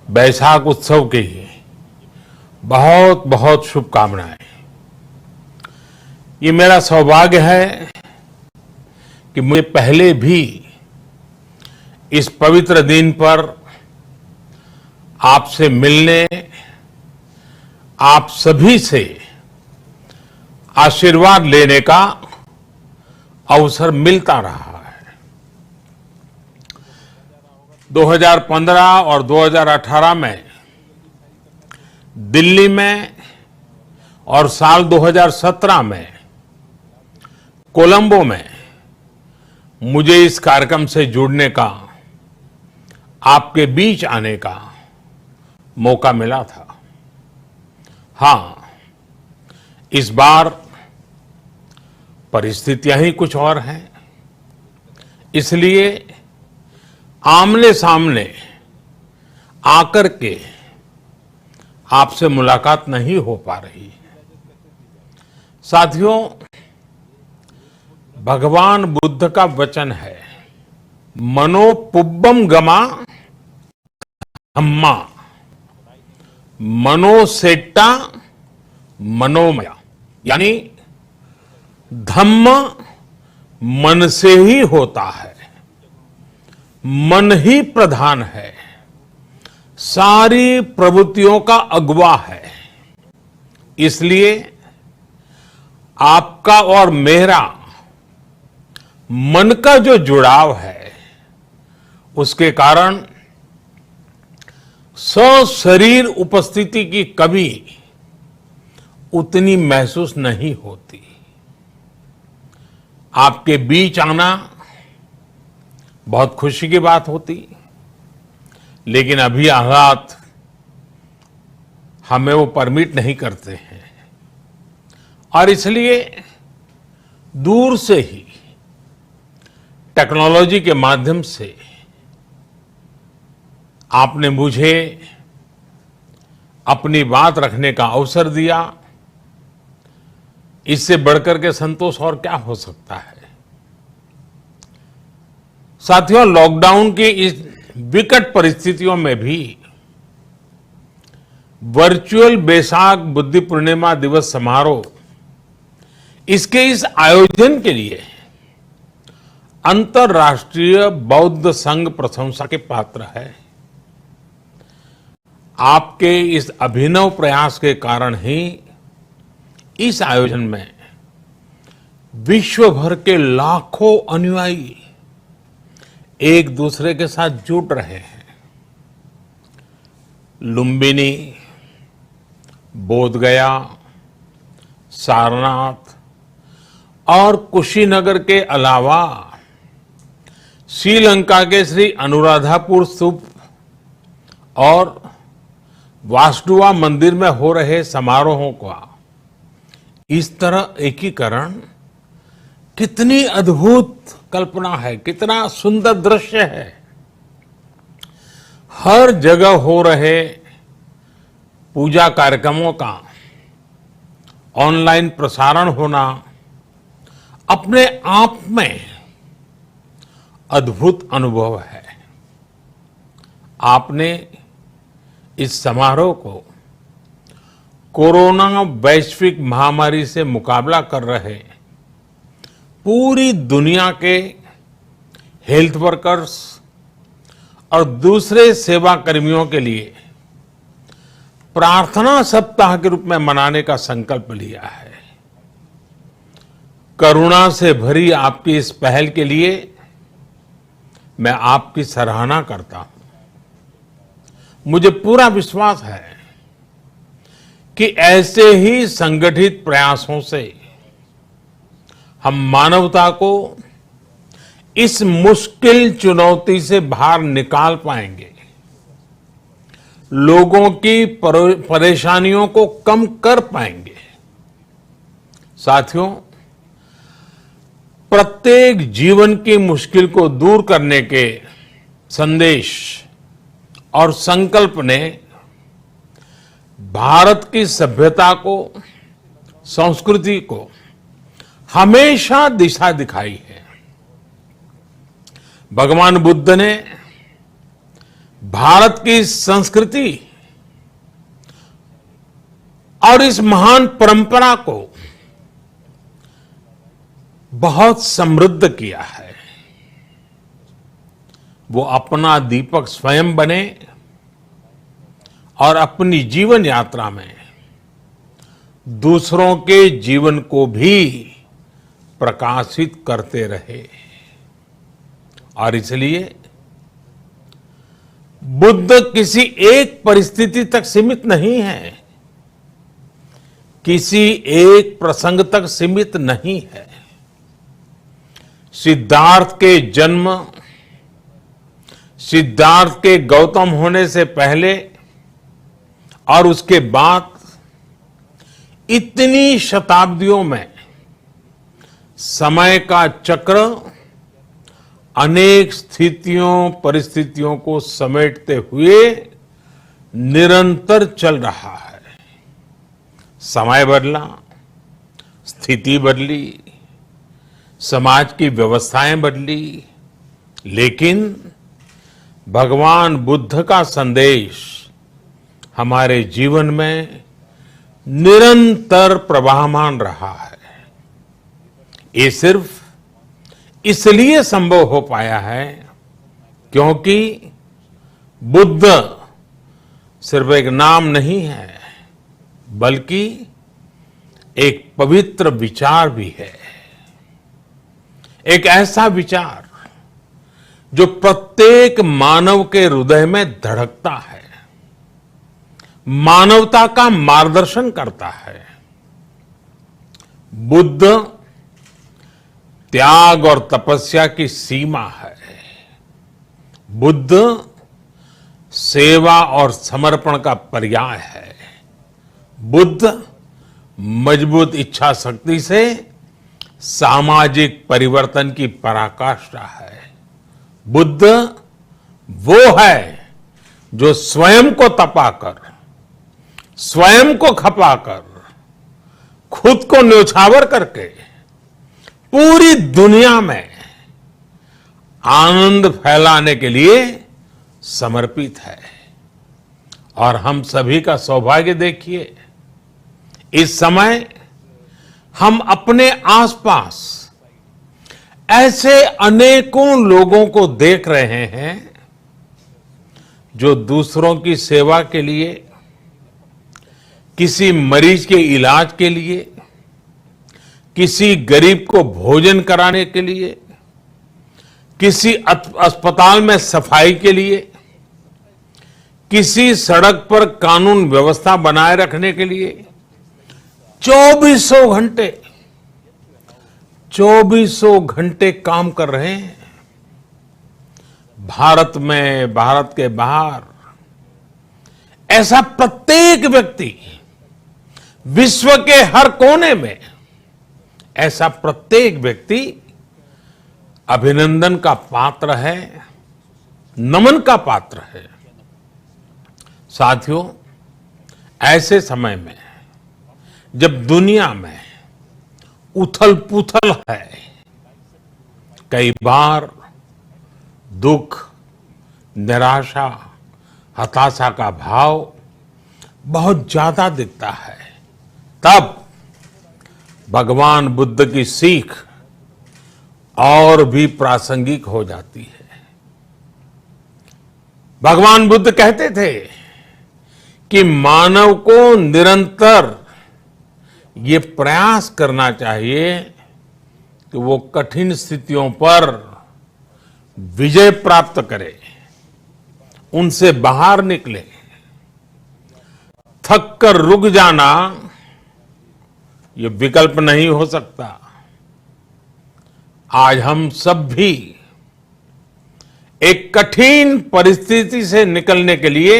बैसाख उत्सव की बहुत बहुत शुभकामनाएं। ये मेरा सौभाग्य है कि मुझे पहले भी इस पवित्र दिन पर आपसे मिलने, आप सभी से आशीर्वाद लेने का अवसर मिलता रहा है। 2015 और 2018 में दिल्ली में और साल 2017 में कोलंबो में मुझे इस कार्यक्रम से जुड़ने का, आपके बीच आने का मौका मिला था। हां, इस बार परिस्थितियां ही कुछ और हैं, इसलिए आमने सामने आकर के आपसे मुलाकात नहीं हो पा रही। साथियों, भगवान बुद्ध का वचन है, मनो पुब्बम गमा धम्मा, मनोसेट्टा मनोमया, यानी धम्म मन से ही होता है, मन ही प्रधान है, सारी प्रवृत्तियों का अगुवा है। इसलिए आपका और मेरा मन का जो जुड़ाव है, उसके कारण सशरीर उपस्थिति की कभी उतनी महसूस नहीं होती। आपके बीच आना बहुत खुशी की बात होती, लेकिन अभी हालात हमें वो परमिट नहीं करते हैं और इसलिए दूर से ही टेक्नोलॉजी के माध्यम से आपने मुझे अपनी बात रखने का अवसर दिया। इससे बढ़कर के संतोष और क्या हो सकता है। साथियों, लॉकडाउन की इस विकट परिस्थितियों में भी वर्चुअल बैसाख बुद्धि पूर्णिमा दिवस समारोह, इसके इस आयोजन के लिए अंतर्राष्ट्रीय बौद्ध संघ प्रशंसा के पात्र है। आपके इस अभिनव प्रयास के कारण ही इस आयोजन में विश्व भर के लाखों अनुयायी एक दूसरे के साथ जुड़ रहे हैं। लुम्बिनी, बोधगया, सारनाथ और कुशीनगर के अलावा श्रीलंका के श्री अनुराधापुर स्तूप और वासुदेवा मंदिर में हो रहे समारोहों का इस तरह एकीकरण कितनी अद्भुत कल्पना है, कितना सुंदर दृश्य है। हर जगह हो रहे पूजा कार्यक्रमों का ऑनलाइन प्रसारण होना अपने आप में अद्भुत अनुभव है। आपने इस समारोह को कोरोना वैश्विक महामारी से मुकाबला कर रहे पूरी दुनिया के हेल्थ वर्कर्स और दूसरे सेवा कर्मियों के लिए प्रार्थना सप्ताह के रूप में मनाने का संकल्प लिया है। करुणा से भरी आपकी इस पहल के लिए मैं आपकी सराहना करता हूं। मुझे पूरा विश्वास है कि ऐसे ही संगठित प्रयासों से हम मानवता को इस मुश्किल चुनौती से बाहर निकाल पाएंगे, लोगों की परेशानियों को कम कर पाएंगे। साथियों, प्रत्येक जीवन की मुश्किल को दूर करने के संदेश और संकल्प ने भारत की सभ्यता को, संस्कृति को हमेशा दिशा दिखाई है। भगवान बुद्ध ने भारत की संस्कृति और इस महान परंपरा को बहुत समृद्ध किया है। वो अपना दीपक स्वयं बने और अपनी जीवन यात्रा में दूसरों के जीवन को भी प्रकाशित करते रहे। और इसलिए बुद्ध किसी एक परिस्थिति तक सीमित नहीं है, किसी एक प्रसंग तक सीमित नहीं है। सिद्धार्थ के जन्म, सिद्धार्थ के गौतम होने से पहले और उसके बाद इतनी शताब्दियों में समय का चक्र अनेक स्थितियों परिस्थितियों को समेटते हुए निरंतर चल रहा है। समय बदला, स्थिति बदली, समाज की व्यवस्थाएं बदली, लेकिन भगवान बुद्ध का संदेश हमारे जीवन में निरंतर प्रवाहमान रहा है। ये सिर्फ इसलिए संभव हो पाया है क्योंकि बुद्ध सिर्फ एक नाम नहीं है, बल्कि एक पवित्र विचार भी है। एक ऐसा विचार जो प्रत्येक मानव के हृदय में धड़कता है, मानवता का मार्गदर्शन करता है। बुद्ध त्याग और तपस्या की सीमा है। बुद्ध सेवा और समर्पण का पर्याय है। बुद्ध मजबूत इच्छा शक्ति से सामाजिक परिवर्तन की पराकाष्ठा है। बुद्ध वो है जो स्वयं को तपाकर, स्वयं को खपाकर, खुद को न्योछावर करके पूरी दुनिया में आनंद फैलाने के लिए समर्पित है। और हम सभी का सौभाग्य देखिए, इस समय हम अपने आसपास ऐसे अनेकों लोगों को देख रहे हैं जो दूसरों की सेवा के लिए, किसी मरीज के इलाज के लिए, किसी गरीब को भोजन कराने के लिए, किसी अस्पताल में सफाई के लिए, किसी सड़क पर कानून व्यवस्था बनाए रखने के लिए चौबीसों घंटे काम कर रहे हैं। भारत में, भारत के बाहर ऐसा प्रत्येक व्यक्ति, विश्व के हर कोने में ऐसा प्रत्येक व्यक्ति अभिनंदन का पात्र है, नमन का पात्र है। साथियों, ऐसे समय में जब दुनिया में उथल पुथल है, कई बार दुख, निराशा, हताशा का भाव बहुत ज्यादा दिखता है, तब भगवान बुद्ध की सीख और भी प्रासंगिक हो जाती है। भगवान बुद्ध कहते थे कि मानव को निरंतर ये प्रयास करना चाहिए कि वो कठिन स्थितियों पर विजय प्राप्त करे, उनसे बाहर निकले। थक कर रुक जाना ये विकल्प नहीं हो सकता। आज हम सब भी एक कठिन परिस्थिति से निकलने के लिए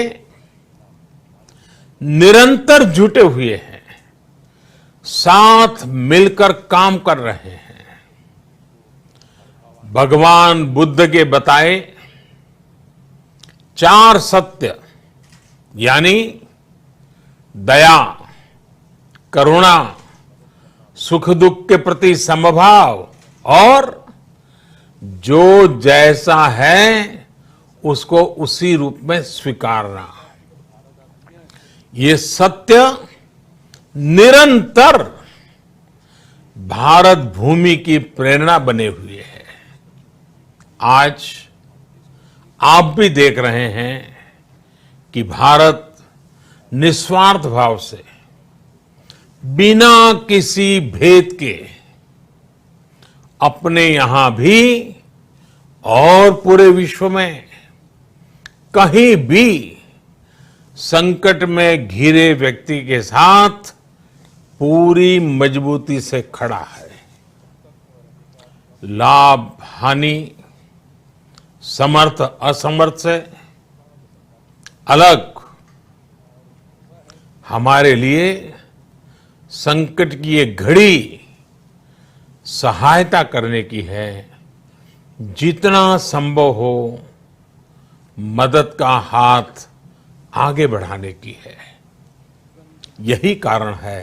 निरंतर जुटे हुए हैं, साथ मिलकर काम कर रहे हैं। भगवान बुद्ध के बताए 4 सत्य यानी दया, करुणा, सुख दुख के प्रति समभाव और जो जैसा है उसको उसी रूप में स्वीकारना, ये सत्य निरंतर भारत भूमि की प्रेरणा बने हुए है। आज आप भी देख रहे हैं कि भारत निस्वार्थ भाव से, बिना किसी भेद के अपने यहां भी और पूरे विश्व में कहीं भी संकट में घिरे व्यक्ति के साथ पूरी मजबूती से खड़ा है। लाभ हानि, समर्थ असमर्थ से अलग हमारे लिए संकट की ये घड़ी सहायता करने की है। जितना संभव हो मदद का हाथ आगे बढ़ाने की है। यही कारण है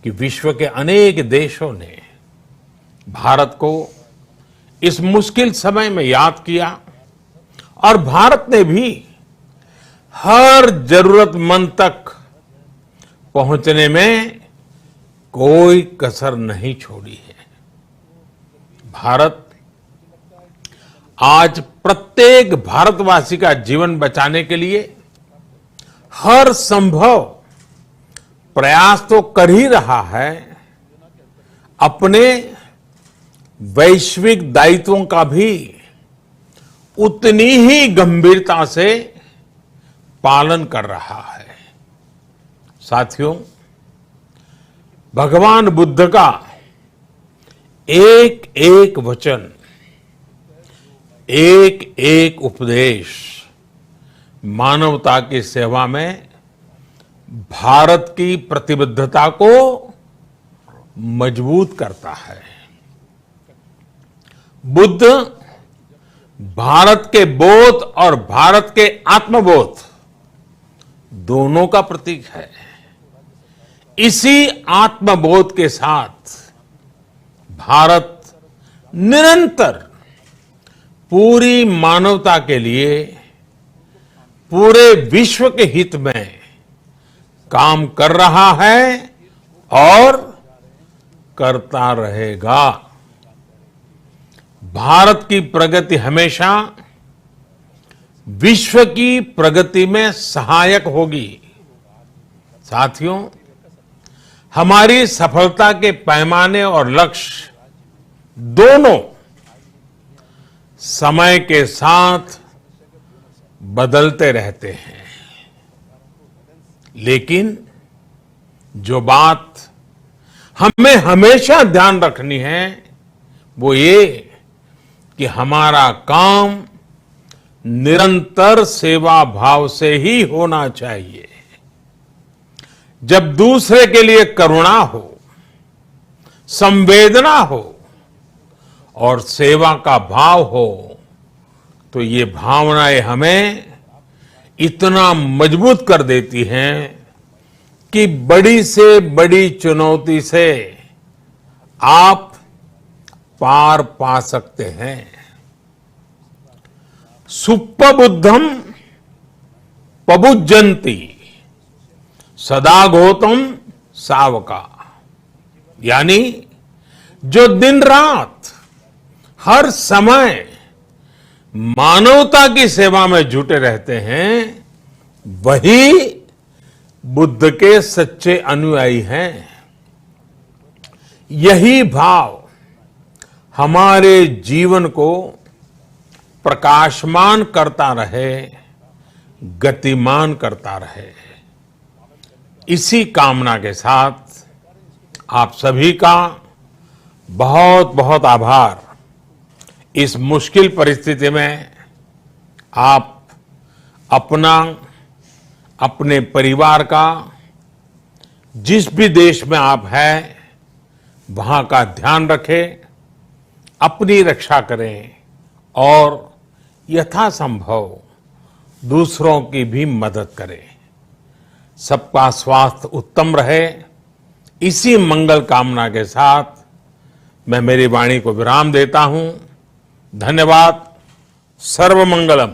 कि विश्व के अनेक देशों ने भारत को इस मुश्किल समय में याद किया और भारत ने भी हर जरूरतमंद तक पहुंचने में कोई कसर नहीं छोड़ी है। भारत आज प्रत्येक भारतवासी का जीवन बचाने के लिए हर संभव प्रयास तो कर ही रहा है, अपने वैश्विक दायित्वों का भी उतनी ही गंभीरता से पालन कर रहा है। साथियों, भगवान बुद्ध का एक एक वचन, एक एक उपदेश मानवता की सेवा में भारत की प्रतिबद्धता को मजबूत करता है। बुद्ध भारत के बोध और भारत के आत्मबोध दोनों का प्रतीक है। इसी आत्मबोध के साथ भारत निरंतर पूरी मानवता के लिए, पूरे विश्व के हित में काम कर रहा है और करता रहेगा। भारत की प्रगति हमेशा विश्व की प्रगति में सहायक होगी। साथियों, हमारी सफलता के पैमाने और लक्ष्य दोनों समय के साथ बदलते रहते हैं, लेकिन जो बात हमें हमेशा ध्यान रखनी है वो ये कि हमारा काम निरंतर सेवा भाव से ही होना चाहिए। जब दूसरे के लिए करुणा हो, संवेदना हो और सेवा का भाव हो, तो ये भावनाएं हमें इतना मजबूत कर देती हैं कि बड़ी से बड़ी चुनौती से आप पार पा सकते हैं। सुप्पबुद्धम पबुज्जन्ति सदा घोतम सावका, यानी जो दिन रात हर समय मानवता की सेवा में जुटे रहते हैं, वही बुद्ध के सच्चे अनुयायी हैं। यही भाव हमारे जीवन को प्रकाशमान करता रहे, गतिमान करता रहे। इसी कामना के साथ आप सभी का बहुत बहुत आभार। इस मुश्किल परिस्थिति में आप अपना, अपने परिवार का, जिस भी देश में आप हैं वहां का ध्यान रखें, अपनी रक्षा करें और यथासंभव दूसरों की भी मदद करें। सबका स्वास्थ्य उत्तम रहे, इसी मंगल कामना के साथ मैं मेरी वाणी को विराम देता हूं। धन्यवाद। सर्वमंगलम।